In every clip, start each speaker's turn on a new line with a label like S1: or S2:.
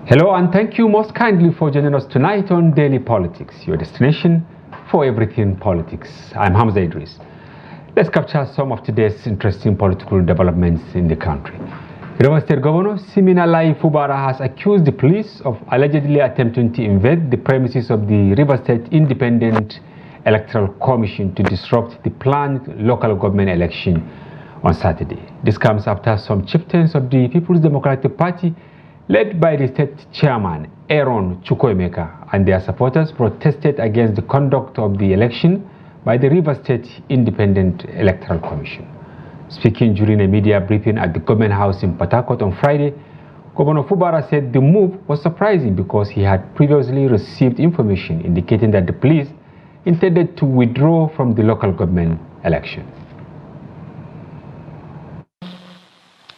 S1: Hello and thank you most kindly for joining us tonight on Daily Politics, your destination for everything politics. I'm Hamza Idris. Let's capture some of today's interesting political developments in the country. River State Governor Siminalayi Fubara has accused the police of allegedly attempting to invade the premises of the River State Independent Electoral Commission to disrupt the planned local government election on Saturday. This comes after some chieftains of the People's Democratic Party, led by the state chairman Aaron Chukwuemeka, and their supporters protested against the conduct of the election by the River State Independent Electoral Commission. Speaking during a media briefing at the Government House in Port Harcourt on Friday, Governor Fubara said the move was surprising because he had previously received information indicating that the police intended to withdraw from the local government election.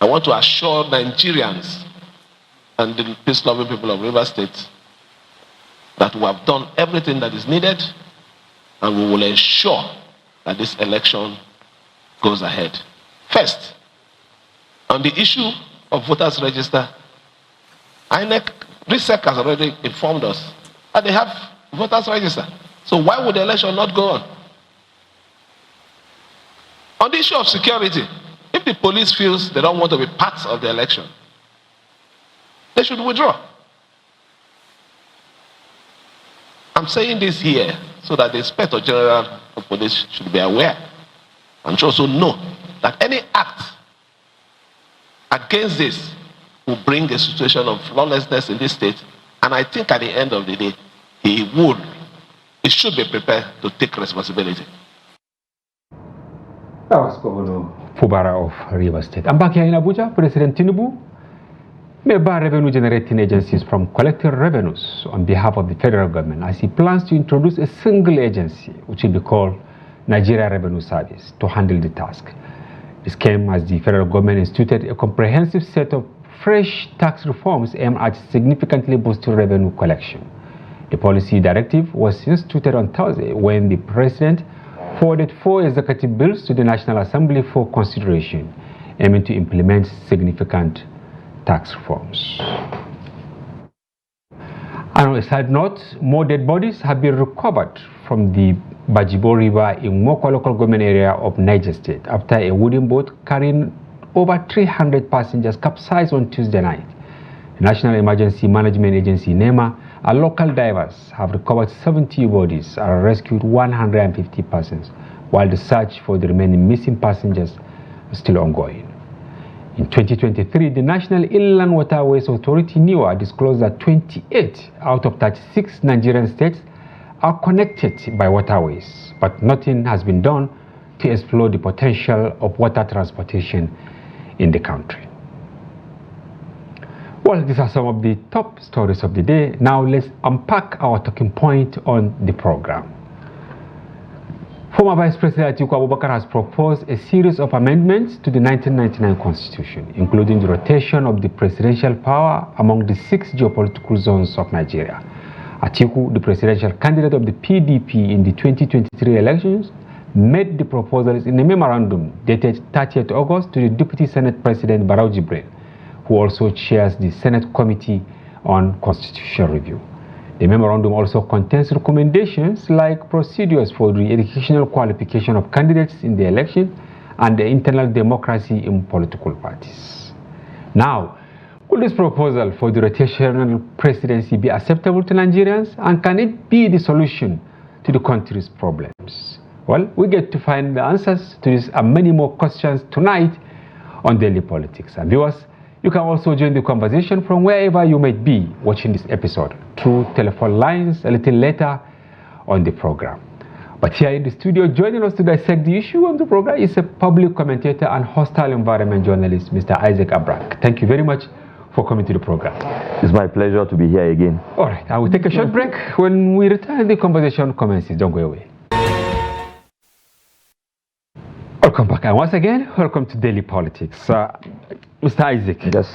S2: I want to assure Nigerians and the peace-loving people of River State that we have done everything that is needed, and we will ensure that this election goes ahead. First, on the issue of voters register, INEC, RISEC has already informed us that they have voters register. So why would the election not go on? On the issue of security, if the police feels they don't want to be part of the election, they should withdraw. I'm saying this here so that the Inspector General of Police should be aware and should also know that any act against this will bring a situation of lawlessness in this state, and I think at the end of the day, he should be prepared to take responsibility.
S1: That was Governor Fubara of River State. I'm back here in Abuja. President Tinubu may bar revenue generating agencies from collecting revenues on behalf of the federal government as he plans to introduce a single agency which will be called Nigeria Revenue Service to handle the task. This came as the federal government instituted a comprehensive set of fresh tax reforms aimed at significantly boosting revenue collection. The policy directive was instituted on Thursday when the president forwarded 4 executive bills to the National Assembly for consideration, aiming to implement significant tax reforms. And on a side note, more dead bodies have been recovered from the Bajibo River in Mokwa local government area of Niger State after a wooden boat carrying over 300 passengers capsized on Tuesday night. The National Emergency Management Agency, NEMA, and local divers have recovered 70 bodies and rescued 150 persons, while the search for the remaining missing passengers is still ongoing. In 2023, the National Inland Waterways Authority, NIWA, disclosed that 28 out of 36 Nigerian states are connected by waterways, but nothing has been done to explore the potential of water transportation in the country. Well, these are some of the top stories of the day. Now let's unpack our talking point on the program. Former Vice President Atiku Abubakar has proposed a series of amendments to the 1999 Constitution, including the rotation of the presidential power among the 6 geopolitical zones of Nigeria. Atiku, the presidential candidate of the PDP in the 2023 elections, made the proposals in a memorandum dated 30th August to the Deputy Senate President Barau Jibril, who also chairs the Senate Committee on Constitutional Review. The memorandum also contains recommendations like procedures for the educational qualification of candidates in the election and the internal democracy in political parties. Now, could this proposal for the rotational presidency be acceptable to Nigerians, and can it be the solution to the country's problems? Well, we get to find the answers to this and many more questions tonight on Daily Politics. And viewers, you can also join the conversation from wherever you might be watching this episode through telephone lines a little later on the program. But here in the studio, joining us to dissect the issue on the program is a public commentator and hostile environment journalist, Mr. Isaac Abrak. Thank you very much for coming to the program.
S3: It's my pleasure to be here again.
S1: All right, I will take a short break. When we return, the conversation commences. Don't go away. Welcome back, and once again, welcome to Daily Politics. Mr. Isaac,
S3: yes,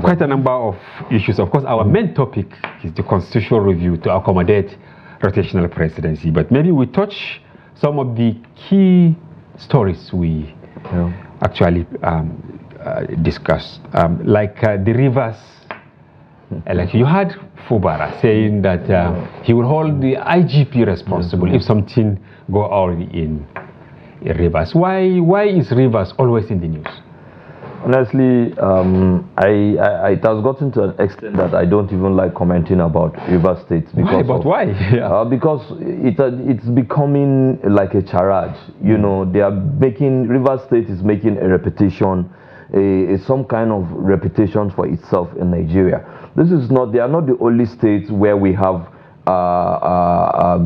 S1: quite a number of issues. Of course, our main topic is the constitutional review to accommodate rotational presidency, but maybe we touch some of the key stories we actually discussed, like the Rivers election. You had Fubara saying that he will hold the IGP responsible if something go on in Rivers. Why is Rivers always in the news?
S3: Honestly, it has gotten to an extent that I don't even like commenting about Rivers State.
S1: Why? Yeah.
S3: Because it's becoming like a charade. You know, Rivers State is making a reputation, some kind of reputation for itself in Nigeria. They are not the only states where we have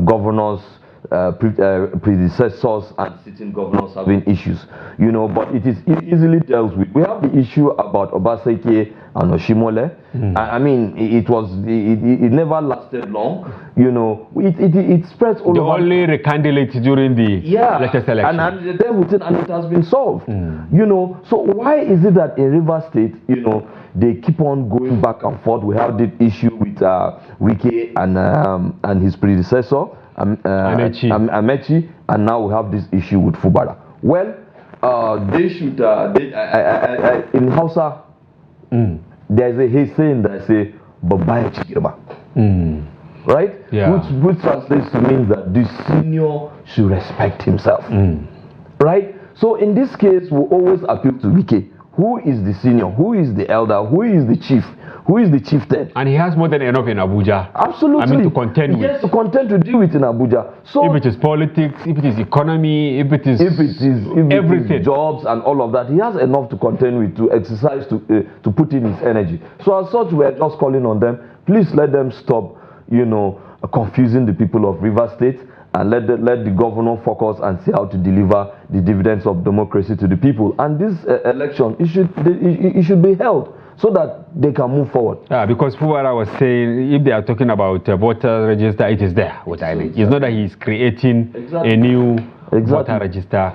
S3: governors, predecessors and sitting governors having issues, you know, but it is easily dealt with. We have the issue about Obaseki and Oshimole. I mean, it never lasted long, you know. It spreads all over.
S1: They only rekindle it during the latest election.
S3: And it has been solved, you know. So why is it that in Rivers State, you know, they keep on going back and forth? We have the issue with Wike and his predecessor, Amechi, and now we have this issue with Fubara. Well, they should, in Hausa, there's a saying that say, Babaya Chigirma. Right?
S1: Yeah.
S3: Which translates to mean that the senior should respect himself. Right? So in this case, we always appeal to Wike. Who is the senior? Who is the elder? Who is the chief? Who is the chieftain?
S1: And he has more than enough in Abuja.
S3: Absolutely.
S1: I mean, to contend with.
S3: Yes, to contend to deal with in Abuja. So
S1: if it is politics, if it is economy, if it is everything,
S3: jobs and all of that, he has enough to contend with, to exercise, to put in his energy. So as such, we are just calling on them. Please let them stop, you know, confusing the people of Rivers State, and let the governor focus and see how to deliver the dividends of democracy to the people. And this election, it should be held so that they can move forward.
S1: Yeah, because Fubara was saying, if they are talking about voter register, it is there with INEC. It's not that he's creating a new voter register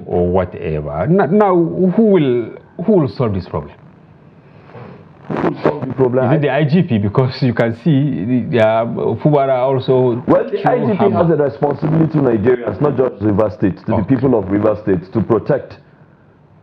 S1: or whatever. Now, who will solve this problem?
S3: Who will solve the problem?
S1: Is it the IGP? Because you can see Fubara also.
S3: Well, the IGP has a responsibility to Nigerians, not just Rivers State, to the people of Rivers State, to protect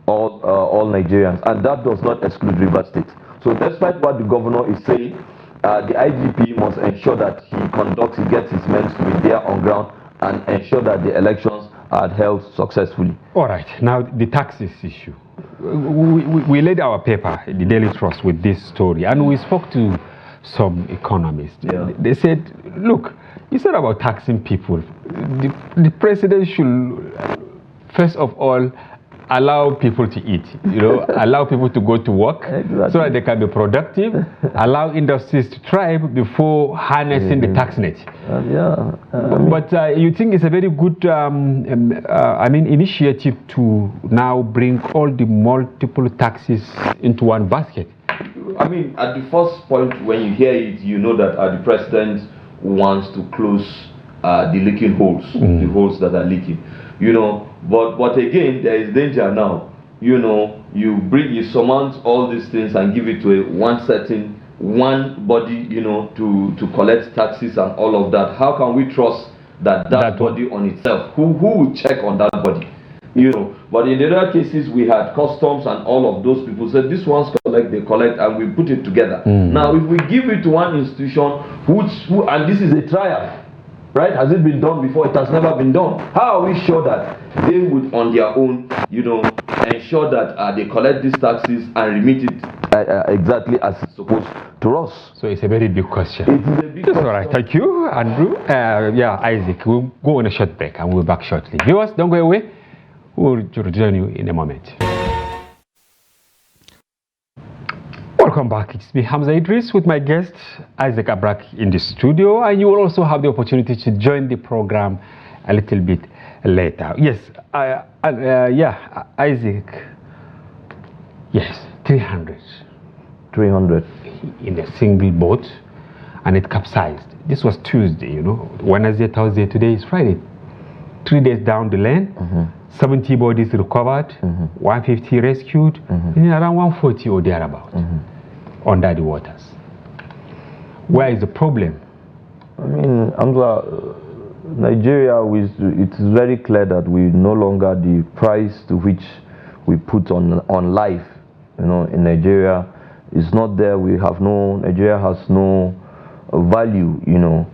S3: all Nigerians, and that does not exclude Rivers State. So despite what the governor is saying, the IGP must ensure that he gets his men to be there on ground and ensure that the elections are held successfully.
S1: All right, now the taxes issue. We laid our paper, the Daily Trust, with this story, and we spoke to some economists.
S3: Yeah.
S1: They said, look, it's not about taxing people. The president should, first of all, allow people to eat, you know, allow people to go to work so that they can be productive, allow industries to thrive before harnessing the tax net. But you think it's a very good initiative to now bring all the multiple taxes into one basket?
S3: I mean, at the first point, when you hear it, you know that the president wants to close the leaking holes, the holes that are leaking, you know. But again, there is danger now. You know, you surmount all these things and give it to one body, you know, to collect taxes and all of that. How can we trust that body on itself? Who will check on that body? You know, but in the other cases, we had customs and all of those people said this one's collect, they collect, and we put it together. Now, if we give it to one institution, and this is a trial, right? Has it been done before? It has never been done. How are we sure that they would, on their own, you know, ensure that they collect these taxes and remit it exactly as it's supposed to us? So
S1: it's a very big question.
S3: It is a big question.
S1: All right, thank you, Andrew. Isaac, we'll go on a short break and we'll be back shortly. Viewers, don't go away. We'll join you in a moment. Welcome back. It's me, Hamza Idris, with my guest, Isaac Abrak, in the studio. And you will also have the opportunity to join the program a little bit later. Yes, Isaac. Yes, 300.
S3: 300.
S1: In a single boat, and it capsized. This was Tuesday, you know. Wednesday, Thursday, today is Friday. 3 days down the lane, 70 bodies recovered, 150 rescued, and around 140 or thereabout under the waters. Where is the problem?
S3: I mean, Nigeria, it is very clear that we no longer, the price to which we put on life, you know, in Nigeria is not there. Nigeria has no value, you know.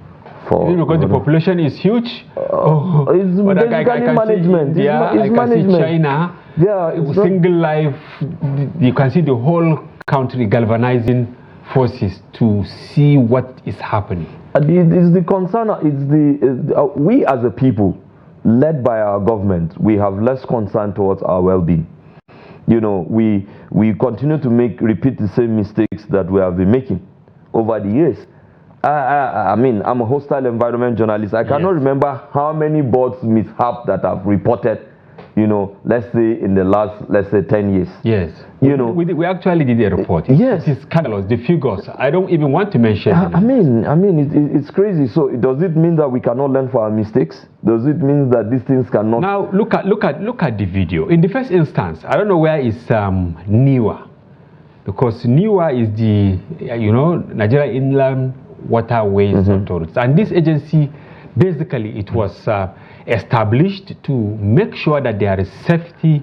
S1: Because the population is huge.
S3: It's basically management. It's management.
S1: China,
S3: it's
S1: single life. You can see the whole country galvanizing forces to see what is happening.
S3: It's the concern. We as a people, led by our government, we have less concern towards our well-being. You know, we continue to repeat the same mistakes that we have been making over the years. I mean, I'm a hostile environment journalist. I cannot remember how many boards mishap that I've reported, you know, let's say in the last, 10 years.
S1: Yes.
S3: You know,
S1: we actually did a report.
S3: Yes.
S1: It is scandalous. The figures, I don't even want to mention.
S3: I mean, it's crazy. So does it mean that we cannot learn from our mistakes? Does it mean that these things cannot?
S1: Now look at the video. In the first instance, I don't know where is NIWA, because NIWA is the Nigeria Inland Waterways Authority, and this agency basically it was established to make sure that there is safety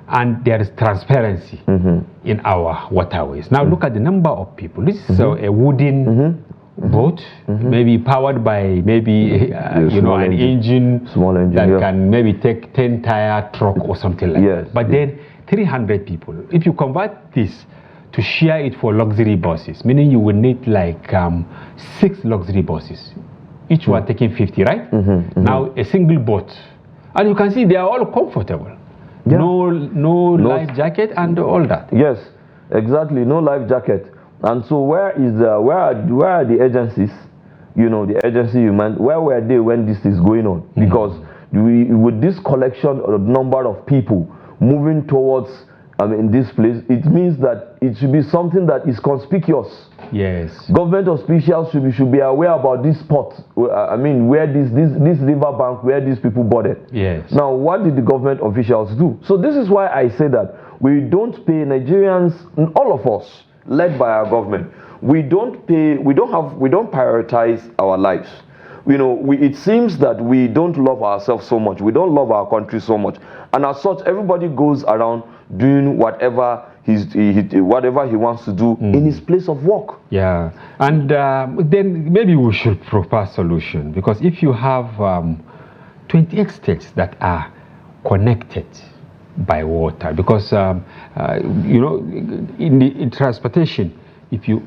S1: and there is transparency in our waterways. Now look at the number of people. This is a wooden boat, maybe powered by an engine,
S3: small engine
S1: that can maybe take 10-tire truck or something like that. But then 300 people. If you convert this to share it for luxury buses, meaning you will need like 6 luxury buses, each one taking 50, right? Now a single boat, and you can see they are all comfortable. No life jacket and all that.
S3: Yes, exactly, no life jacket. And so where are the agencies? You know, the agency you meant, where were they when this is going on? Because with this collection of number of people moving towards in this place, it means that it should be something that is conspicuous.
S1: Yes.
S3: Government officials should be aware about this spot. I mean, where this river bank, where these people boarded.
S1: Yes.
S3: Now, what did the government officials do? So this is why I say that we don't pay Nigerians, all of us, led by our government. We don't prioritize our lives. You know, it seems that we don't love ourselves so much. We don't love our country so much, and as such, everybody goes around doing whatever he wants to do in his place of work.
S1: Yeah, and then maybe we should propose a solution, because if you have 28 states that are connected by water, because in transportation, if you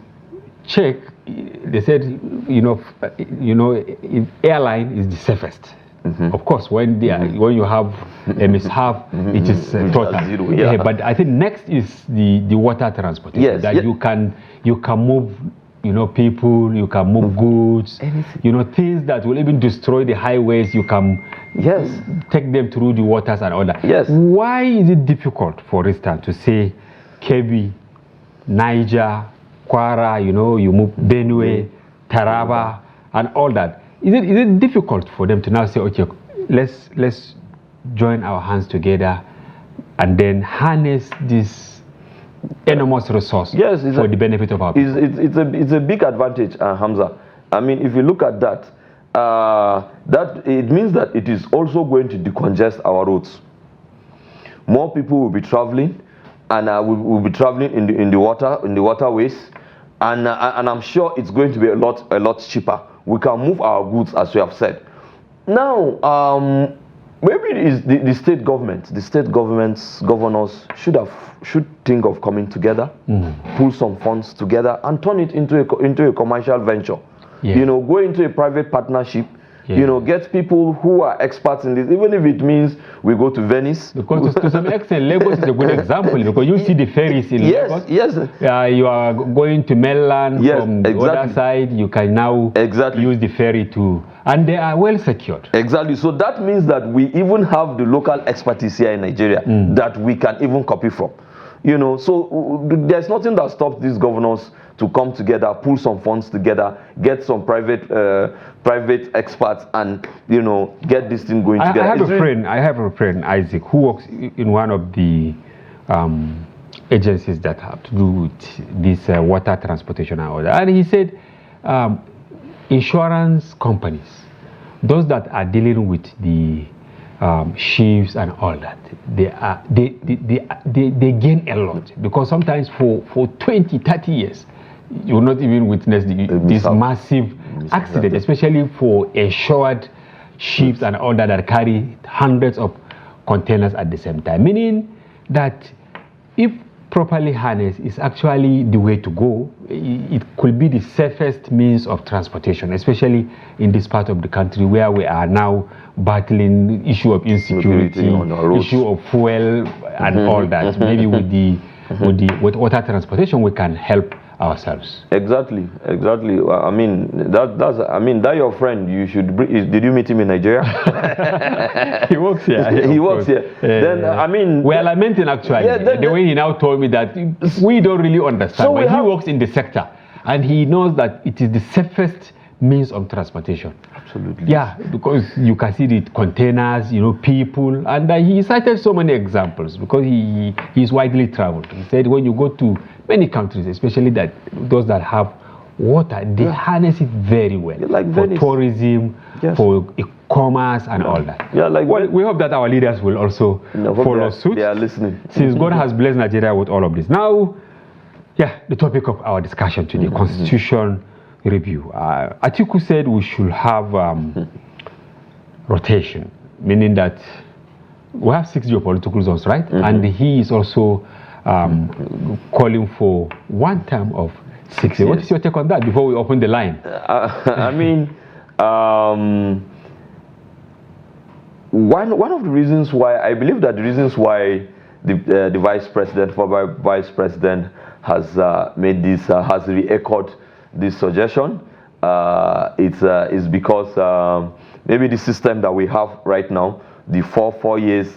S1: check, they said airline is the safest. Of course, when you have a mishap, it is total. But I think next is the water transportation. You can move people, you can move goods, things that will even destroy the highways. You can take them through the waters and all that. Why is it difficult, for instance, to say Kebbi, Niger, Kwara, you move Benue, Taraba, and all that? Is it difficult for them to now say, okay, let's join our hands together and then harness this enormous resource for the benefit of our people?
S3: It's a big advantage, Hamza. I mean, if you look at that, that it means that it is also going to decongest our roads. More people will be traveling, and will be traveling in the waterways, and I'm sure it's going to be a lot cheaper. We can move our goods, as we have said. Now, maybe it is the state governors should think of coming together, pull some funds together, and turn it into a commercial venture. Go into a private partnership. Get people who are experts in this, even if it means we go to Venice.
S1: Because to some extent, Lagos is a good example, because you see the ferries in Lagos. You are going to mainland from the other side, you can now use the ferry too, and they are well secured.
S3: Exactly. So that means that we even have the local expertise here in Nigeria that we can even copy from. So there's nothing that stops these governors to come together, pull some funds together, get some private experts, and get this thing going together.
S1: I have a friend, Isaac, who works in one of the agencies that have to do with this water transportation and all that. And he said insurance companies, those that are dealing with the chiefs and all that, they gain a lot, because sometimes for 20, 30 years, you will not even witness this massive accident, especially for assured ships and all that carry hundreds of containers at the same time. Meaning that if properly harnessed, is actually the way to go. It could be the safest means of transportation, especially in this part of the country where we are now battling issue of insecurity, issue of fuel and all that. Maybe with water transportation we can help ourselves.
S3: Exactly. I mean, that your friend. You should. Did you meet him in Nigeria?
S1: He works here.
S3: He works here. Then I mean,
S1: we are lamenting actually. Yeah, the way he now told me that we don't really understand. So but he works in the sector, and he knows that it is the safest means of transportation.
S3: Absolutely.
S1: Yeah, because you can see the containers, people, and he cited so many examples because he's widely traveled. He said when you go to many countries, especially those that have water, they harness it very well for tourism, for commerce and all that.
S3: Yeah,
S1: well, we hope that our leaders will also follow suit.
S3: They are listening.
S1: Since God has blessed Nigeria with all of this. Now, the topic of our discussion today, Constitution review. Atiku said we should have rotation, meaning that we have 6 geopolitical zones, right? And he is also calling for one term of 6 years. What is your take on that before we open the line?
S3: I mean, one of the reasons why, I believe that the reasons why the vice president, former vice president, has made this, has re-echoed this suggestion, is because maybe the system that we have right now, the 4 years,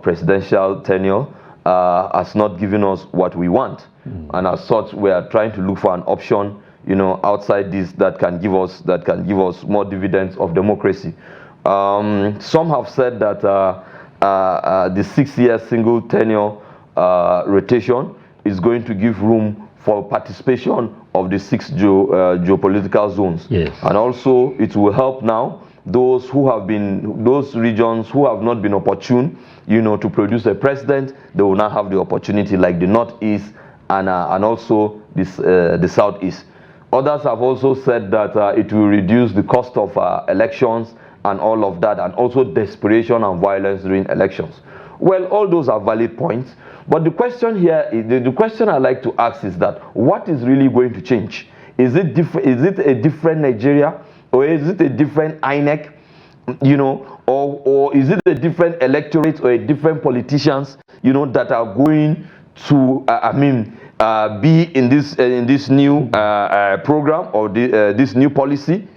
S3: presidential tenure, has not given us what we want, and as such, we are trying to look for an option, outside this that can give us more dividends of democracy. Some have said that the 6-year single tenure rotation is going to give room for participation of the 6 geopolitical zones.
S1: Yes.
S3: And also it will help now those regions who have not been opportune, to produce a president. They will now have the opportunity, like the Northeast and also the Southeast. Others have also said that it will reduce the cost of elections and all of that, and also desperation and violence during elections. Well, all those are valid points. But the question here, the question I like to ask is that what is really going to change? Is it a different Nigeria, or is it a different INEC, or is it a different electorate or a different politicians, that are going to, be in this new program or this new policy?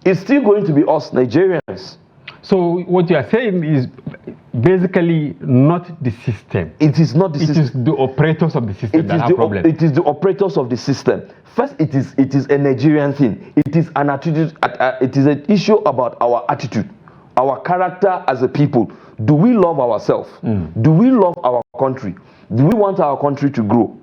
S3: It's still going to be us Nigerians.
S1: So what you are saying is basically not the system.
S3: It is not the system.
S1: It is the operators of the system that have problems.
S3: It is the operators of the system. First, it is a Nigerian thing. It is an attitude. It is an issue about our attitude, our character as a people. Do we love ourselves? Do we love our country? Do we want our country to grow?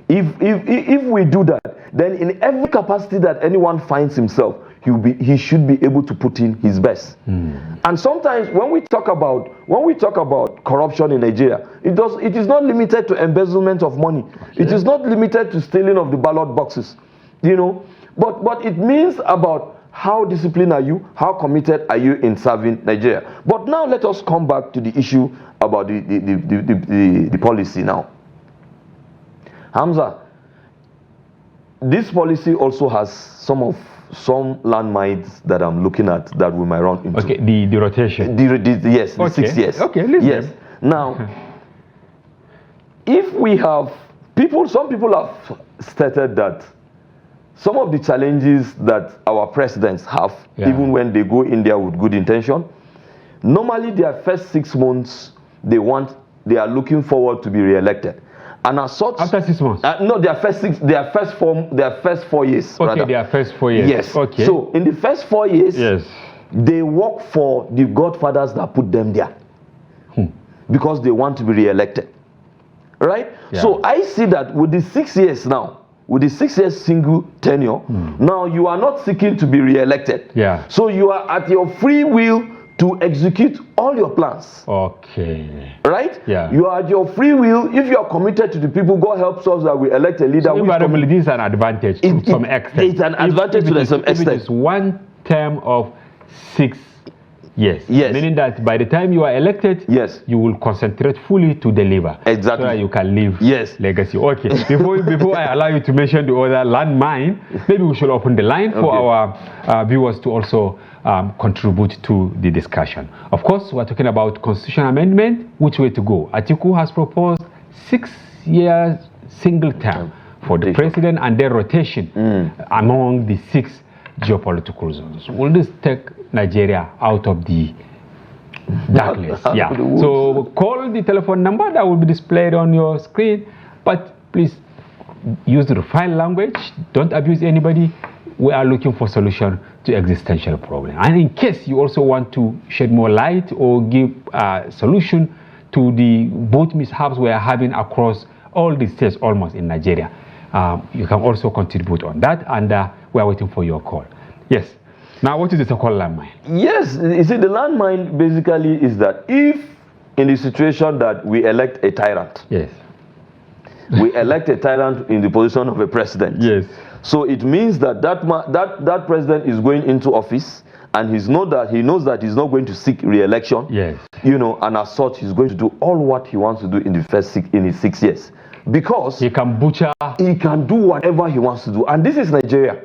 S3: If we do that, then in every capacity that anyone finds himself, he should be able to put in his best. And sometimes when we talk about corruption in Nigeria, it is not limited to embezzlement of money. It is not limited to stealing of the ballot boxes, but it means about how disciplined are you, how committed are you in serving Nigeria. But now let us come back to the issue about the policy now. Hamza, this policy also has some landmines that I'm looking at that we might run into.
S1: Okay, the rotation.
S3: Yes, the 6 years.
S1: Okay, listen.
S3: Yes. Now, if we have some people have stated that some of the challenges that our presidents have, even when they go in there with good intention, normally their first 6 months, they are looking forward to be re-elected. And as such,
S1: after 6 months?
S3: No, their first 4 years.
S1: Okay,
S3: rather.
S1: their first 4 years.
S3: Yes.
S1: Okay.
S3: So in the first 4 years,
S1: yes,
S3: they work for the godfathers that put them there, because they want to be re-elected, right?
S1: Yeah.
S3: So I see that with the 6 years now, with the 6 years single tenure, now you are not seeking to be re-elected.
S1: Yeah.
S3: So you are at your free will to execute all your plans.
S1: Okay.
S3: Right?
S1: Yeah.
S3: You are at your free will. If you are committed to the people, God helps us that we elect a leader.
S1: So invariably, this is an advantage to some extent.
S3: It's an advantage to some extent.
S1: If it is one term of 6 years.
S3: Yes.
S1: Meaning that by the time you are elected,
S3: yes,
S1: you will concentrate fully to deliver.
S3: Exactly.
S1: So that you can leave
S3: yes.
S1: legacy. Okay. Before I allow you to mention the other landmine, maybe we should open the line for our viewers to also contribute to the discussion. Of course, we're talking about constitutional amendment. Which way to go? Atiku has proposed 6 years single term for the president and then rotation among the 6 geopolitical zones. Will this take Nigeria out of the darkness? Yeah. So call the telephone number that will be displayed on your screen, but please use the refined language. Don't abuse anybody. We are looking for solution to existential problem. And in case you also want to shed more light or give a solution to the both mishaps we are having across all the states almost in Nigeria, you can also contribute on that, and we are waiting for your call. Yes. Now, what is the so-called landmine?
S3: Yes, you see, the landmine basically is that if in the situation that we elect a tyrant,
S1: yes,
S3: we elect a tyrant in the position of a president.
S1: Yes.
S3: So it means that that president is going into office, and he knows that he's not going to seek re-election.
S1: Yes.
S3: You know, and as such, he's going to do all what he wants to do in his 6 years. Because
S1: he can butcher,
S3: he can do whatever he wants to do, and this is Nigeria,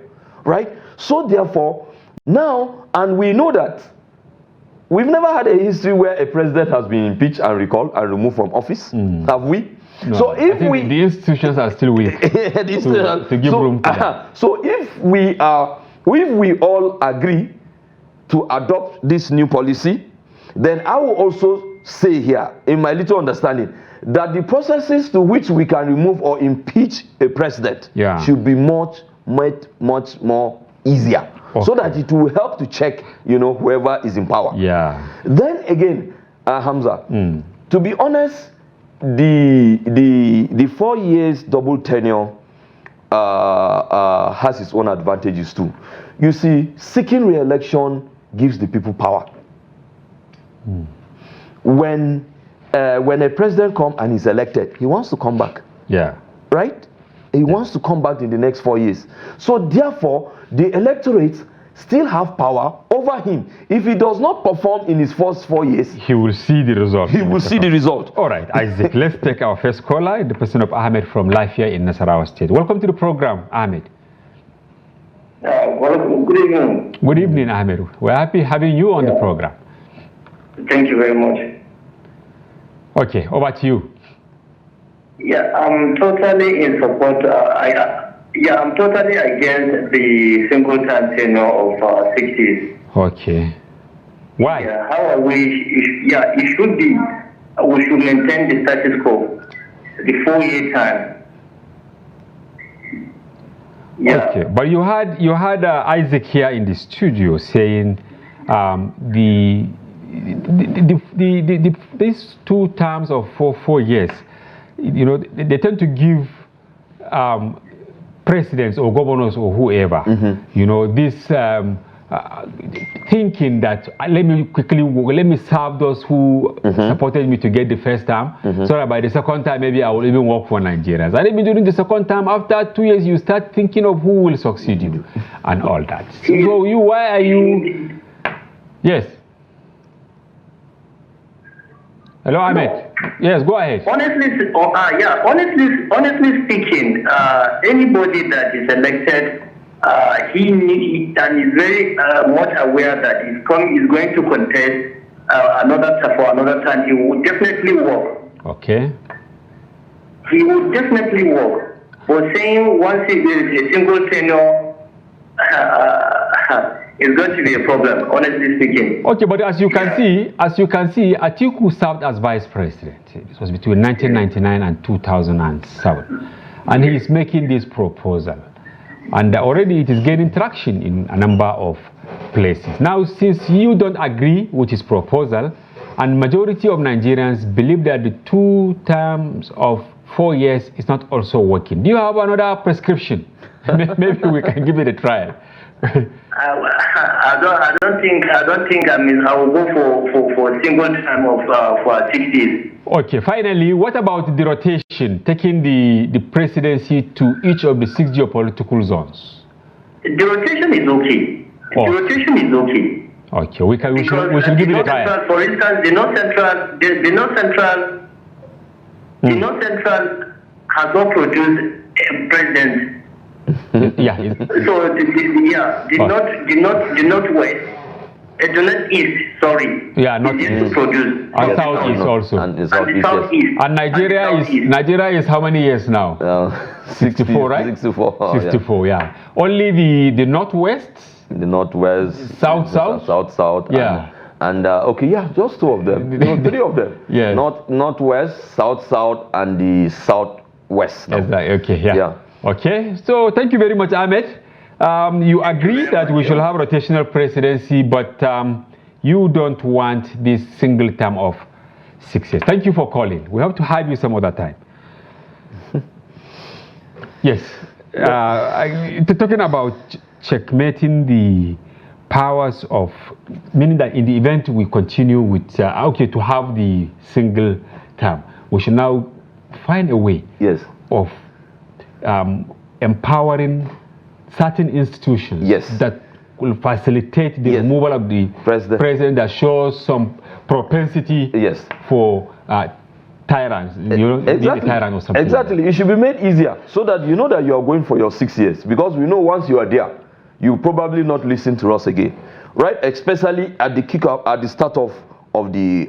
S3: right? So therefore, now, and we know that we've never had a history where a president has been impeached and recalled and removed from office, have we?
S1: No,
S3: so if
S1: the institutions are still weak to give room to that.
S3: So if we all agree to adopt this new policy, then I will also say here, in my little understanding, that the processes to which we can remove or impeach a president should be much more easier, so that it will help to check, whoever is in power. Yeah. Then again, Hamza, to be honest, the 4 years double tenure has its own advantages too. You see, seeking re-election gives the people power. When a president comes and is elected, he wants to come back. Yeah. Right? He wants to come back in the next 4 years. So therefore, the electorate still have power over him. If he does not perform in his first 4 years,
S1: he will see the result.
S3: He will see the result.
S1: All right, Isaac, let's take our first caller, the person of Ahmed from Lafia in Nasarawa State. Welcome to the program, Ahmed.
S4: Good evening.
S1: Good evening, Ahmed. We're happy having you on the program.
S4: Thank you very much.
S1: Okay, over to you.
S4: Yeah, I'm totally in support. I'm totally against the single-term tenure of 6 years.
S1: Okay. Why?
S4: Yeah, how I wish. It should be. We should maintain the status quo, the 4-year time.
S1: Yeah. Okay, but you had Isaac here in the studio saying these 2 terms of 4 years, they tend to give presidents or governors or whoever, this thinking that let me serve those who supported me to get the first term, so that by the second time maybe I will even work for Nigerians. And maybe during the second term, after 2 years, you start thinking of who will succeed you and all that. So why are you? Yes. Hello, Ahmed. Yes, go ahead.
S4: Honestly speaking, anybody that is elected, he is very much aware that he's going to contest another time. He will definitely work.
S1: Okay.
S4: He will definitely work. But saying once there is a single tenure, it's going to be a problem, honestly speaking.
S1: Okay, but as you can see, Atiku served as vice president. It was between 1999 and 2007, and he is making this proposal, and already it is gaining traction in a number of places. Now, since you don't agree with his proposal, and majority of Nigerians believe that the 2 terms of 4 years is not also working, do you have another prescription? Maybe we can give it a try.
S4: I don't think. I mean, I will go for a single term of for 6 years.
S1: Okay. Finally, what about the rotation, taking the presidency to each of the 6 geopolitical zones?
S4: The rotation is okay.
S1: Oh.
S4: The rotation is okay.
S1: Okay, we should give it a try.
S4: For instance, the North Central has not produced a president.
S1: Yeah.
S4: So the Northwest, the Northeast, sorry.
S1: Yeah, not
S4: to produce.
S1: And Southeast also.
S3: And the
S4: Southeast.
S1: And Nigeria is how many years now? 64, right?
S3: 64.
S1: 64, yeah. Only the Northwest.
S3: The Northwest,
S1: South, yeah,
S3: and okay, yeah, just 2 of them, 3 of them,
S1: yeah,
S3: Northwest, South, and the Southwest.
S1: Exactly. Okay, yeah. Okay, so thank you very much, Ahmed. You agree that we should have rotational presidency, but you don't want this single term of 6 years. Thank you for calling. We have to have you some other time. Yes, talking about checkmating the powers of, meaning that in the event we continue with to have the single term, we should now find a way of empowering certain institutions that will facilitate the removal of the president that shows some propensity for tyrants,
S3: exactly.
S1: Tyrant or something.
S3: Exactly, it should be made easier so that you know that you are going for your 6 years, because we know once you are there, you probably not listen to us again, right? Especially at the kickoff, at the start of the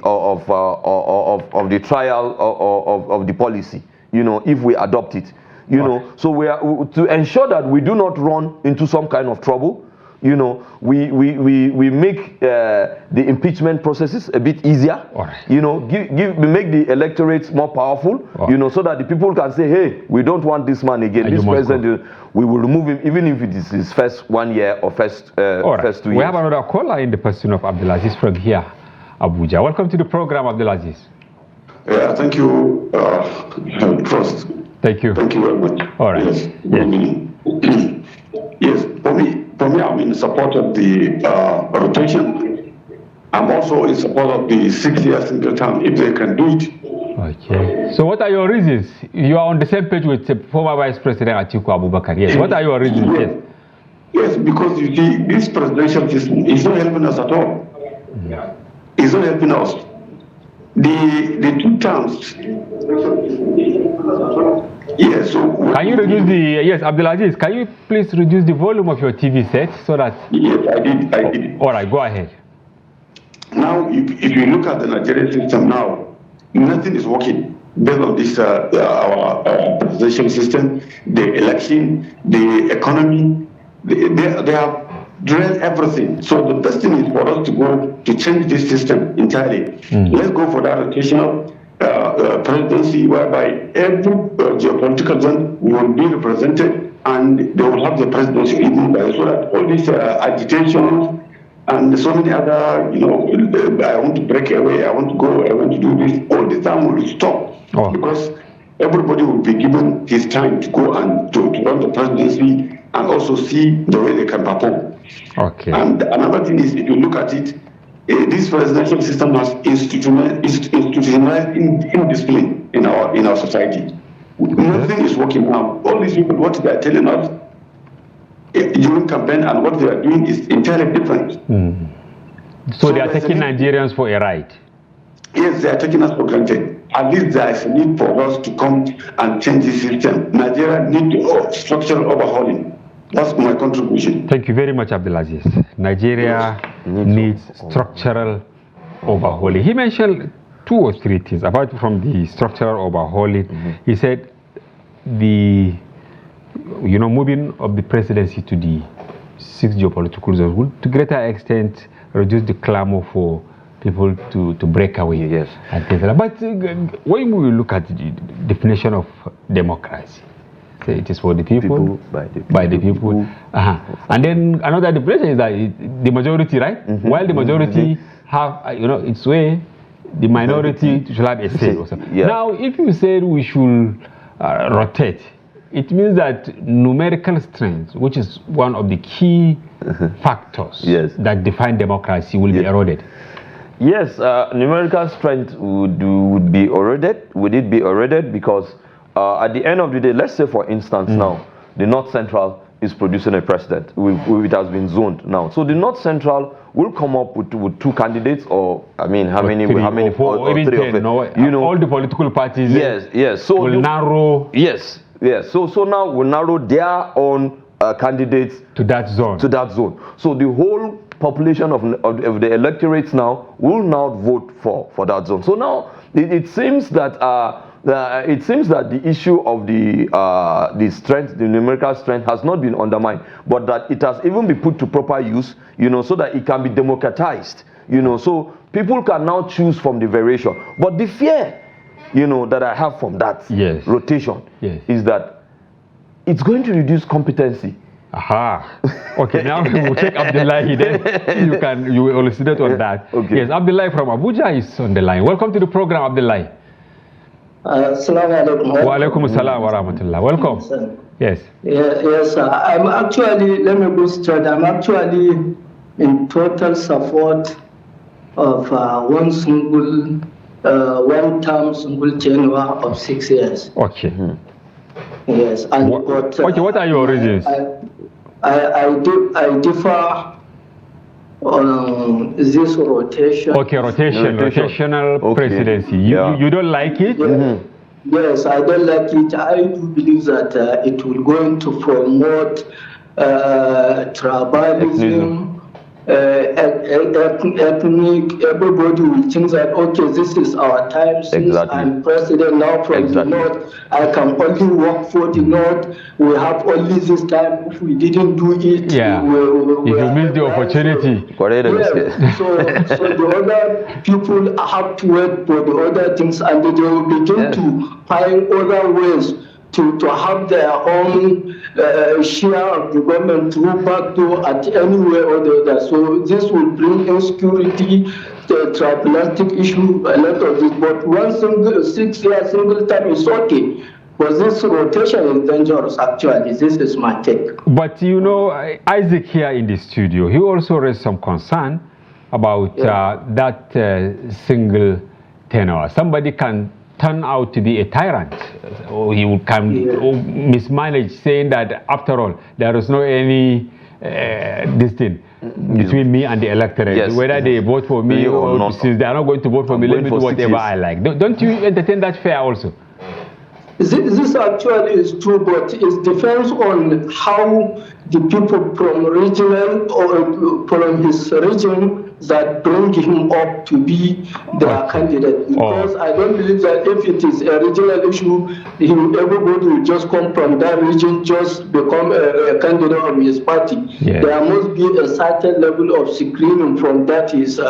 S3: trial of the policy. You know, if we adopt it, you know, so we are to ensure that we do not run into some kind of trouble. You know, we make the impeachment processes a bit easier. You know, we make the electorate more powerful. You know, so that the people can say, hey, we don't want this man again. This president, we will remove him, even if it is his first 1 year or first 2 years.
S1: We have another caller in the person of Abdulaziz from here, Abuja. Welcome to the program, Abdulaziz.
S5: Yeah, thank you. First.
S1: Thank you.
S5: Thank you very much.
S1: All right.
S5: Yes. Yes. For me, I'm in support of the rotation. I'm also in support of the 6 year single term if they can do it.
S1: Okay. So what are your reasons? You are on the same page with former Vice President Atiku Abubakar. Yes. What are your reasons?
S5: Yes. Yes, because you see, this presidential system is not helping us at all. Yeah. It's not helping us. The 2 terms. Yes. So
S1: can you reduce Abdulaziz? Can you please reduce the volume of your TV set so that?
S5: Yes, I did.
S1: All right, go ahead.
S5: Now, if you look at the Nigerian system now, nothing is working based on this our presidential system, the election, the economy. They have drilled everything. So the best thing is for us to go to change this system entirely. Let's go for that rotational presidency, whereby every geopolitical zone will be represented, and they will have the presidency even by, so that all these agitations and so many other, you know, I want to break away, I want to go, I want to do this, all the time will stop. Because everybody will be given his time to go and to run the presidency and also see the way they can perform.
S1: Okay.
S5: And another thing is, if you look at it, this presidential system has institutionalized indiscipline in our society. Nothing is working now. All these people, what they are telling us during campaign and what they are doing is entirely different.
S1: So they are taking Nigerians for a ride.
S5: Yes, they are taking us for granted. At least there is a need for us to come and change the system. Nigeria needs structural overhauling. That's my contribution.
S1: Thank you very much, Abdulaziz. Nigeria needs structural overhauling. He mentioned 2 or 3 things. Apart from the structural overhauling, he said the moving of the presidency to the 6 geopolitical zones would, to greater extent, reduce the clamor for people to break away. Yes. And things like that. But when we look at the definition of democracy, say it is for the people, by the people. And then another definition is that the majority, right? While the majority have, its way, the minority should have a say. Now, if you said we should rotate, it means that numerical strength, which is one of the key factors that define democracy, will be eroded.
S3: Yes, numerical strength would be eroded. Would it be eroded? Because at the end of the day, let's say for instance now, the North Central is producing a president. It has been zoned now. So the North Central will come up with 2 candidates, or I mean, how many,
S1: four, or even 10, you know, all the political parties.
S3: Yes. So
S1: will narrow.
S3: Yes. So now we'll narrow their own candidates
S1: to that zone.
S3: So the whole population of the electorates now will now vote for that zone. So now it seems that the issue of the strength, the numerical strength, has not been undermined, but that it has even been put to proper use, you know, so that it can be democratized, you know, so people can now choose from the variation. But the fear, you know, that I have from that rotation is that it's going to reduce competency.
S1: Aha. Okay, now we'll take Abdullahi, then you will elucidate on that.
S3: Okay.
S1: Yes, Abdullahi from Abuja is on the line. Welcome to the program, Abdullahi.
S6: Assalamu alaikum.
S1: Wa alaikum assalam wa rahmatullah. Welcome. Yes.
S6: Yes, I'm actually, let me go straight, I'm actually in total support of one term single tenure of 6 years.
S1: Okay.
S6: Yes. And
S1: what are your reasons?
S6: I differ on this rotation.
S1: Okay, rotational presidency. You don't like it?
S6: Yes, I don't like it. I do believe that it will going to promote tribalism, ethnic. Everybody will think that, okay, this is our time since I'm president now from the north. I can only work for the north. We have only this time. If we didn't do it,
S1: if you miss the opportunity.
S6: So the other people have to wait for the other things, and they will begin to find other ways to have their own share of the government through backdoor at any way or the other. So this will bring insecurity, the tribalistic issue, a lot of this. But one 6 year single term is okay. But this rotation is dangerous, actually. This is my take.
S1: But you know, Isaac here in the studio, he also raised some concern about that single tenure. Somebody can turn out to be a tyrant, or he can mismanage, saying that after all, there is no any distance between me and the electorate. Whether they vote for me or not, since they are not going to vote for me, let me do whatever I like. Don't you entertain that fear also?
S6: This actually is true, but it depends on how the people from regional or from his region that bring him up to be their candidate. Because I don't believe that if it is a regional issue, everybody will just come from that region, just become a candidate of his party. There must be a certain level of screening from that his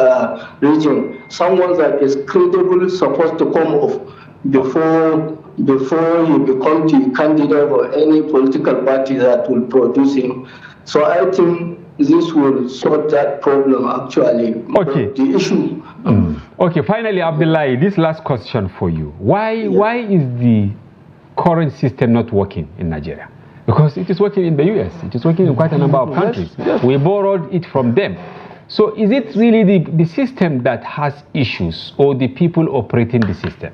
S6: region. Someone that is credible supposed to come off before he becomes the candidate or any political party that will produce him. So I think this will sort that problem actually.
S1: Okay.
S6: The issue.
S1: Okay, finally, Abdullahi, this last question for you. Why is the current system not working in Nigeria? Because it is working in the US, it is working in quite a number of countries. We borrowed it from them. So is it really the system that has issues, or the people operating the system?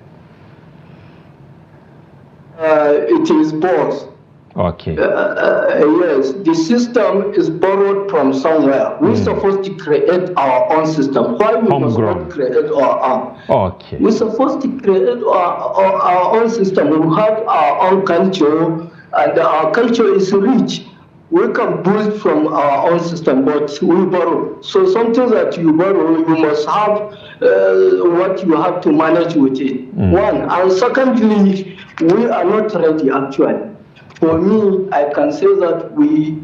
S6: It is both.
S1: Okay.
S6: Yes, the system is borrowed from somewhere. We're supposed to create our own system. Why we must not create our own?
S1: Okay.
S6: We're supposed to create our own system. We have our own culture, and our culture is rich. We can build from our own system, but we borrow. So something that you borrow, you must have what you have to manage with it. One. And secondly, we are not ready actually. For me, I can say that we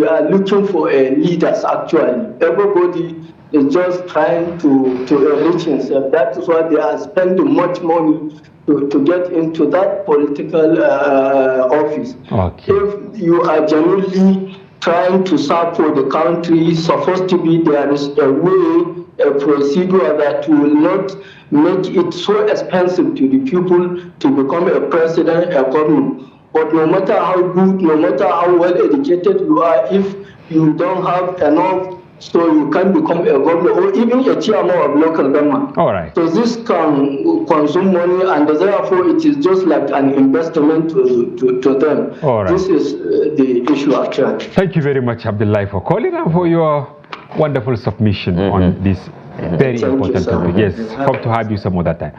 S6: are looking for leaders actually. Everybody is just trying to enrich himself. That is why they are spending much money to get into that political office.
S1: Okay.
S6: If you are genuinely trying to serve for the country, supposed to be there is a way, a procedure that will not make it so expensive to the people to become a president, a governor. But no matter how good, no matter how well educated you are, if you don't have enough, so you can become a governor or even a chairman of local government.
S1: All right.
S6: So this can consume money, and therefore it is just like an investment to them.
S1: All right.
S6: This is the issue actually.
S1: Thank you very much, Abdullah, for calling and for your wonderful submission on this very important topic. Yes, hope to have you some other time.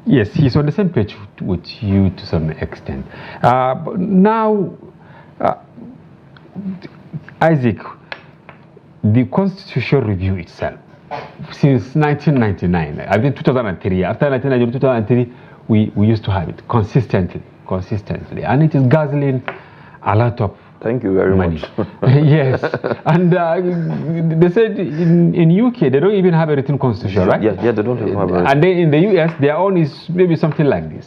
S1: Yes, he's on the same page with you to some extent. But now, Isaac, the constitutional review itself, since 1999, I mean 2003, after 1999, 2003, we used to have it consistently, and it is guzzling a lot of
S3: Thank you very
S1: money.
S3: much.
S1: Yes, and they said in UK they don't even have a written constitution, right?
S3: Yeah, they don't have a
S1: And then in the US their own is maybe something like this,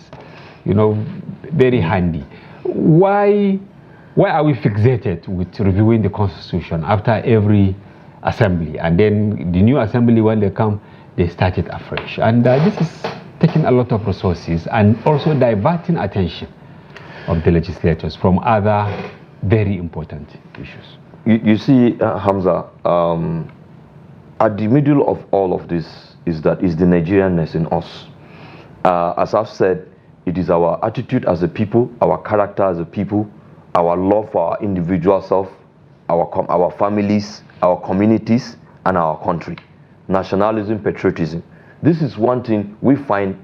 S1: very handy. Why are we fixated with reviewing the constitution after every assembly, and then the new assembly when they come they start it afresh, and this is taking a lot of resources and also diverting attention of the legislators from other very important issues.
S3: You see, Hamza, at the middle of all of this is the Nigerianness in us. As I've said, it is our attitude as a people, our character as a people, our love for our individual self, our families, our communities, and our country. Nationalism, patriotism. This is one thing we find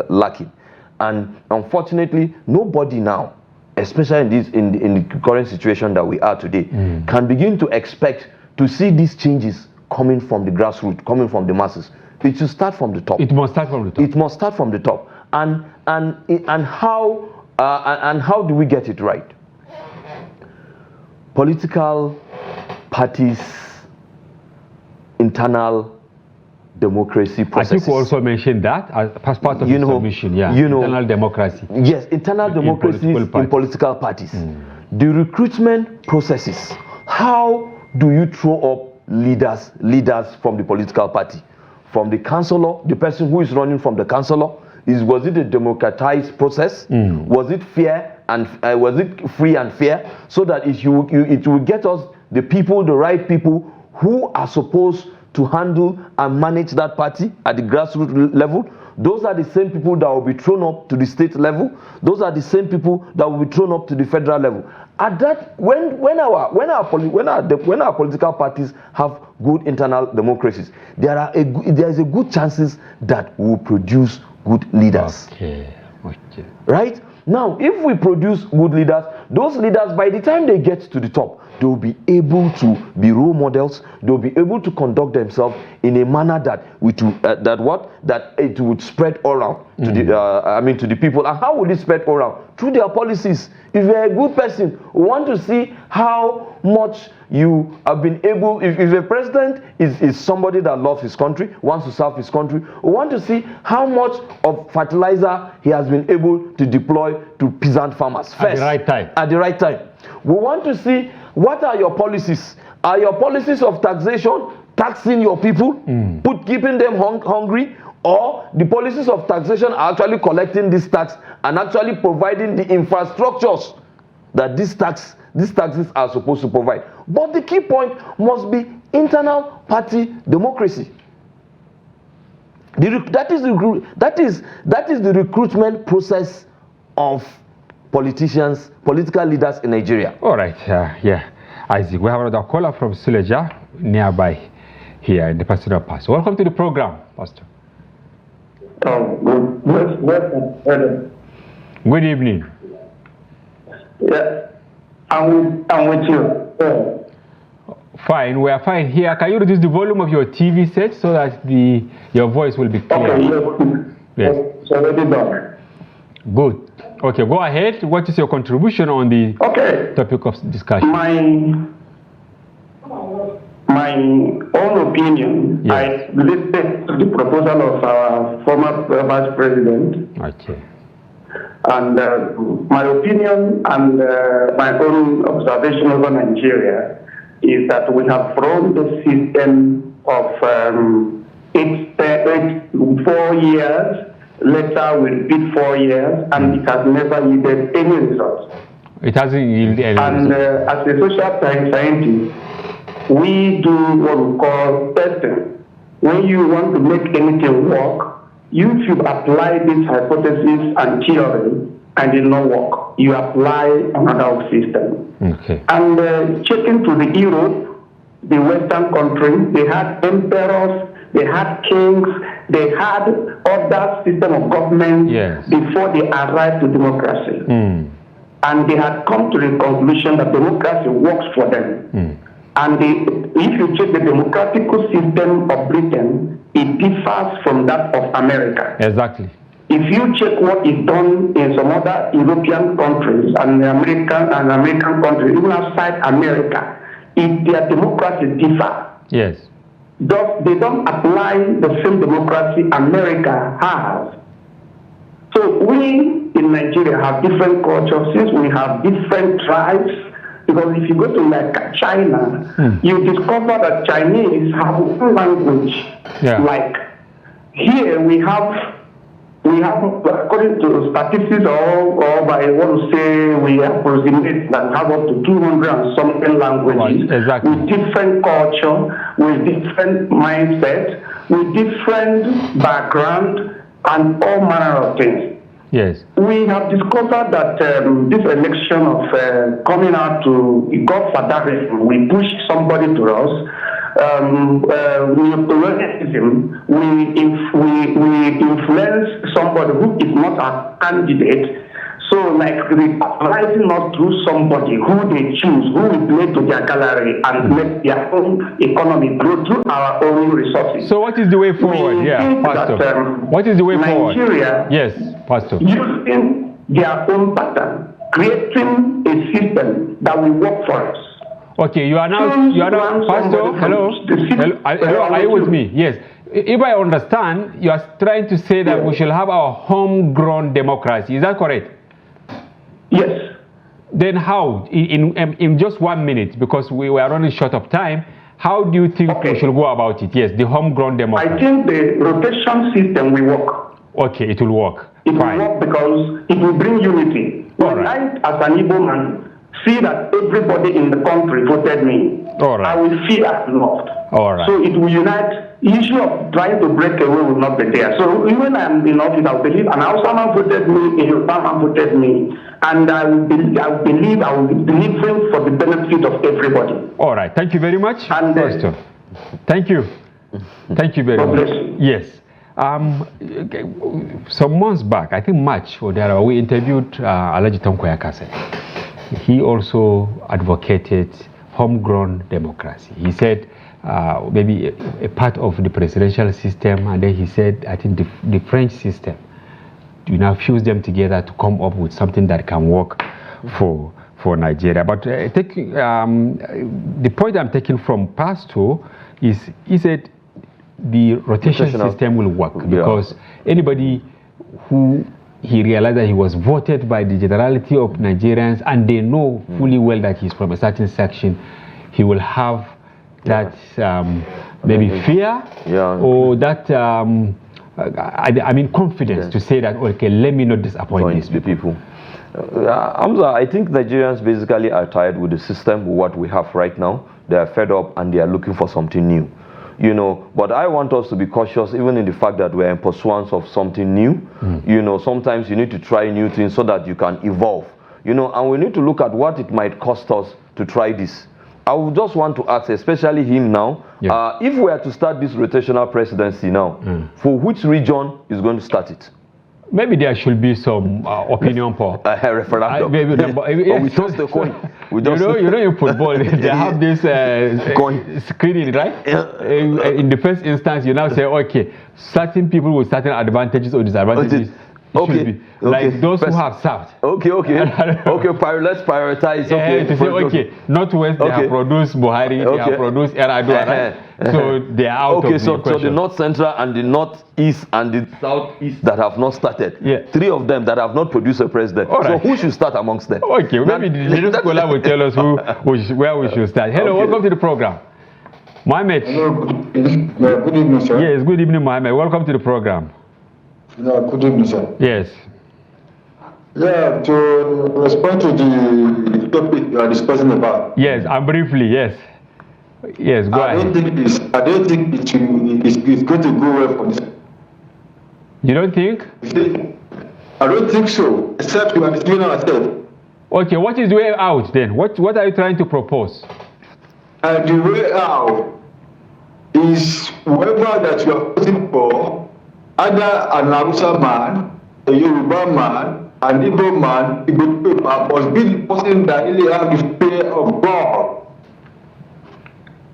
S3: lacking. And unfortunately, nobody now, especially in the current situation that we are today, can begin to expect to see these changes coming from the grassroots, coming from the masses. It should start from the top.
S1: It must start from the top.
S3: It must start from the top. And how do we get it right? Political parties, internal democracy processes.
S1: Atiku also mentioned that as part of his submission, internal democracy.
S3: Yes, internal democracy in political parties. The recruitment processes. How do you throw up leaders from the political party? From the councillor, the person who is running from the councillor, was it a democratized process? Was it fair and was it free and fair? So that it will get us the people, the right people who are supposed to handle and manage that party at the grassroots level. Those are the same people that will be thrown up to the state level. Those are the same people that will be thrown up to the federal level. At that, when our political parties have good internal democracies, there is a good chances that we will produce good leaders.
S1: Okay.
S3: Right? Now, if we produce good leaders, those leaders, by the time they get to the top, they will be able to be role models. They will be able to conduct themselves in a manner that it would spread all around to the people. And how would it spread all around? Through their policies. If you're a good person, we want to see how much you have been able. If a president is somebody that loves his country, wants to serve his country, we want to see how much of fertilizer he has been able to deploy to peasant farmers first.
S1: At the right time.
S3: At the right time. We want to see what are your policies. Are your policies of taxation taxing your people, keeping them hungry, or the policies of taxation are actually collecting this tax and actually providing the infrastructures that these taxes are supposed to provide. But the key point must be internal party democracy. That is the recruitment process of politicians, political leaders in Nigeria.
S1: All right, Isaac, we have another caller from Suleja, nearby here in the Pastoral Pastor. Welcome to the program, Pastor. Good evening.
S4: Yeah, I'm with you. Yeah.
S1: Fine, we are fine here. Can you reduce the volume of your TV set so that your voice will be clear?
S4: Okay, yes. It's already done.
S1: Good. Okay, go ahead. What is your contribution on the topic of discussion?
S4: My own opinion, I listened to the proposal of our former Vice President.
S1: Okay.
S4: And my opinion and my own observation over Nigeria is that we have run the system of 4 years, later we repeat 4 years, and it has never yielded any results.
S1: It hasn't yielded any
S4: And as a social scientist, we do what we call testing. When you want to make anything work, you should apply this hypothesis and theory and it not work. You apply another system.
S1: Okay.
S4: And checking to the Europe, the Western countries, they had emperors, they had kings, they had other system of government before they arrived to democracy. And they had come to the conclusion that democracy works for them. And if you check the democratic system of Britain, it differs from that of America.
S1: Exactly.
S4: If you check what is done in some other European countries and American countries, even outside America, their democracy differ.
S1: Yes.
S4: They don't apply the same democracy America has. So we in Nigeria have different cultures, since we have different tribes. Because if you go to like China, you discover that Chinese have one language. Like here we have according to statistics or by what to say, we approximate that have up to 200 and something languages with different culture, with different mindset, with different background and all manner of things.
S1: Yes.
S4: We have discovered that this election of coming out to godfatherism, we push somebody to us. We influence somebody who is not a candidate. So, like, rising us through somebody who they choose, who will play to their gallery and make their own economy grow through our own resources.
S1: So, what is the way forward? Pastor. What is the way forward?
S4: Nigeria,
S1: yes, Pastor.
S4: Using their own pattern, creating a system that will work for us.
S1: Okay, you are now, Pastor. Hello, are you with me? Yes. If I understand, you are trying to say that we shall have our homegrown democracy. Is that correct?
S4: Yes.
S1: Then how, in just 1 minute, because we were running short of time, how do you think we should go about it? Yes, the homegrown democracy.
S4: I think the rotation system will work.
S1: Okay, it will work.
S4: It will work because it will bring unity. When I, as an Igbo man, see that everybody in the country voted me, I will feel as loved. So it will unite. The issue of trying to break away will not be there. So when I'm in office, I believe an Hausa man voted me, a Yoruba man voted me, and I believe I will be delivering for the benefit of everybody.
S1: All right. Thank you very much.
S4: And
S1: thank you. Thank you very much. Yes. Some months back, I think March or there, we interviewed Alhaji Tanko Yakase. He also advocated homegrown democracy. He said maybe a part of the presidential system, and then he said, I think the French system, you now fuse them together to come up with something that can work for Nigeria. But the point I'm taking from Pastor is, he said the rotation system will work because anybody who he realized that he was voted by the generality of Nigerians and they know fully well that he's from a certain section, he will have that maybe fear or that I mean confidence to say that, okay, let me not disappoint these people.
S3: Hamza, I think Nigerians basically are tired with the system, what we have right now. They are fed up and they are looking for something new. You know, but I want us to be cautious even in the fact that we're in pursuance of something new. You know, sometimes you need to try new things so that you can evolve. You know, and we need to look at what it might cost us to try this. I would just want to ask, especially him now, if we are to start this rotational presidency now, for which region is going to start it?
S1: Maybe there should be some opinion poll.
S3: Referendum. We toss the coin.
S1: You know in football, they have this screening, right? In the first instance, you now say, okay, certain people with certain advantages or disadvantages. Like those who have served.
S3: Let's prioritize.
S1: To say, okay, Northwest, they have produced Buhari, they have produced Erdogan, right? So they are out of the
S3: so the North Central and the Northeast and the Southeast that have not started, three of them that have not produced a president. So who should start amongst them?
S1: Okay, maybe the little scholar will tell us where we should start. Hello, welcome to the program. Mohammed.
S7: Hello, good evening, sir.
S1: Yes, good evening, Mohammed. Welcome to the program.
S7: Good evening, sir.
S1: Yes.
S7: Yeah, to respond to the topic you are discussing about.
S1: Yes, and briefly, yes. Yes, go ahead.
S7: I don't think it's going to go well for this.
S1: You don't think?
S7: I don't think so, except we are deceiving ourselves.
S1: Okay, what is the way out then? What are you trying to propose?
S7: And the way out is whoever that you are voting for, either an Hausa man, a Yoruba man, an Igbo man, Igbo people, must be the person that really has the fear of God.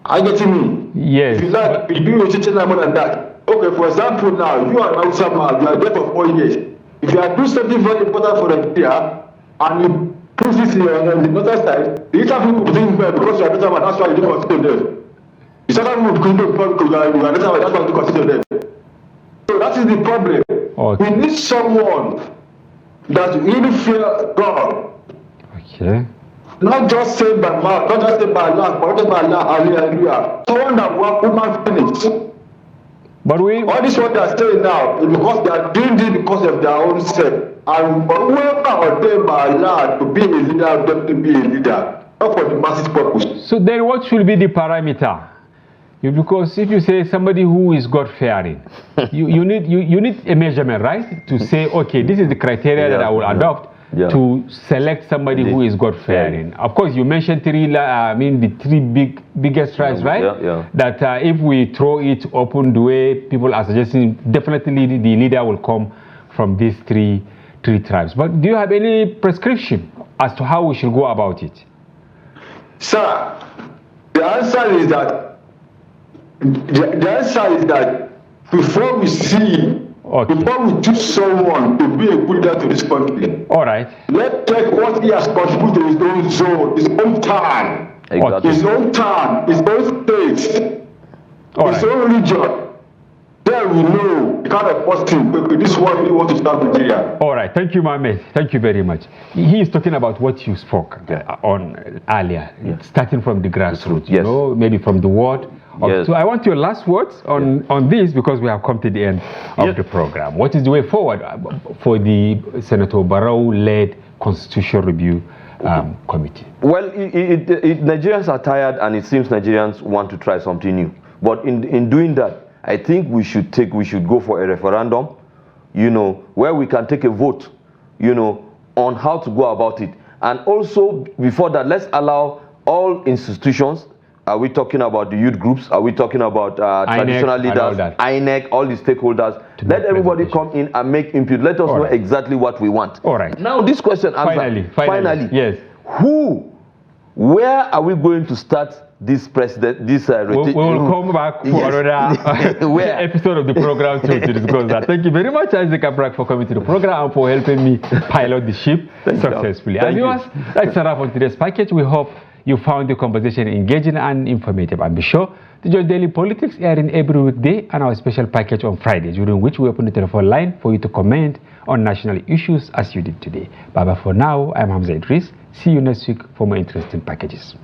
S7: Are you getting me?
S1: Yes.
S7: If you like, if you teaching more than that. Okay, for example, now you are an Hausa man, you are there for 4 years. If you are doing something very important for Nigeria and you put this on the other side, the other people think because you are not man, that's why you don't consider them. The other people think because you are not man, that's why you don't consider them. So that is the problem.
S1: Okay.
S7: We need someone that really fear God.
S1: Okay.
S7: Not just say by mouth, not just say by Allah, but just by Allah, hallelujah. Someone that will human finish.
S1: But
S7: all this what they are saying now is because they are doing this because of their own self. And whoever ordained by Allah to be a leader, them to be a leader, not for the masses purpose.
S1: So then what should be the parameter? Because if you say somebody who is God-fearing, you need a measurement, right? To say, okay, this is the criteria that I will adopt to select somebody who is God-fearing. Of course, you mentioned the three biggest tribes, right? That if we throw it open the way people are suggesting, definitely the leader will come from these three tribes. But do you have any prescription as to how we should go about it?
S7: Sir, the answer is that before we see, before we choose someone to be a good leader to this country,
S1: all right,
S7: let's check what he has contributed to his own zone, his own town, his own town, his own state, his own region. Then we know the kind of person this one really want to start Nigeria.
S1: All right, thank you, Mohammed. Thank you very much. He is talking about what you spoke on earlier, starting from the grassroots, you know, maybe from the ward. So I want your last words on this because we have come to the end of the program. What is the way forward for the Senator Barrow-led Constitution Review Committee?
S3: Well, Nigerians are tired, and it seems Nigerians want to try something new. But in doing that, I think we should go for a referendum, you know, where we can take a vote, you know, on how to go about it. And also, before that, let's allow all institutions. Are we talking about the youth groups? Are we talking about traditional leaders, INEC, all the stakeholders? Let everybody come in and make input. Let us know exactly what we want.
S1: All right.
S3: Now this question answered. Finally, yes. Where are we going to start this president? This
S1: we will come back for another episode of the program to discuss that. Thank you very much, Isaac Abrak, for coming to the program and for helping me pilot the ship successfully. And viewers, that's a wrap on today's package. We hope you found the conversation engaging and informative. And be sure to join Daily Politics airing every weekday and our special package on Fridays, during which we open the telephone line for you to comment on national issues as you did today. Bye-bye for now. I'm Hamza Idris. See you next week for more interesting packages.